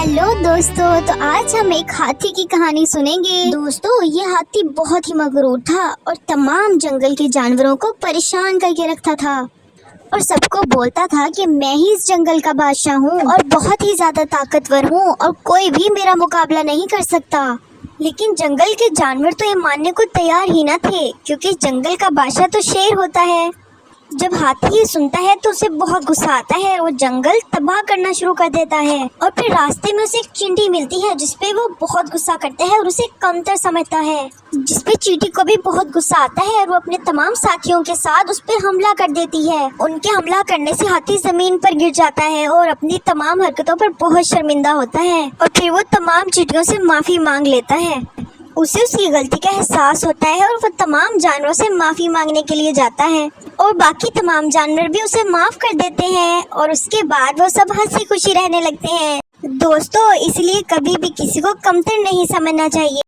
Hello दोस्तों, तो आज हम एक हाथी की कहानी सुनेंगे। दोस्तों, ये हाथी बहुत ही मगरूर था और तमाम जंगल के जानवरों को परेशान करके रखता था और सबको बोलता था कि मैं ही इस जंगल का बादशाह हूँ और बहुत ही ज्यादा ताकतवर हूँ और कोई भी मेरा मुकाबला नहीं कर सकता। लेकिन जंगल के जानवर तो ये मानने को तैयार ही न थे, क्योंकि जंगल का बादशाह तो शेर होता है। जब हाथी ये सुनता है तो उसे बहुत गुस्सा आता है, वो जंगल तबाह करना शुरू कर देता है और फिर रास्ते में उसे एक चींटी मिलती है जिसपे वो बहुत गुस्सा करता है और उसे कमतर समझता है, जिसपे चींटी को भी बहुत गुस्सा आता है और वो अपने तमाम साथियों के साथ उस पर हमला कर देती है। उनके हमला करने से हाथी जमीन पर गिर जाता है और अपनी तमाम हरकतों पर बहुत शर्मिंदा होता है और फिर वो तमाम चींटियों से माफी मांग लेता है। उसे उसकी गलती का एहसास होता है और वो तमाम जानवरों से माफी मांगने के लिए जाता है और बाकी तमाम जानवर भी उसे माफ कर देते हैं और उसके बाद वो सब हंसी खुशी रहने लगते हैं। दोस्तों, इसलिए कभी भी किसी को कमतर नहीं समझना चाहिए।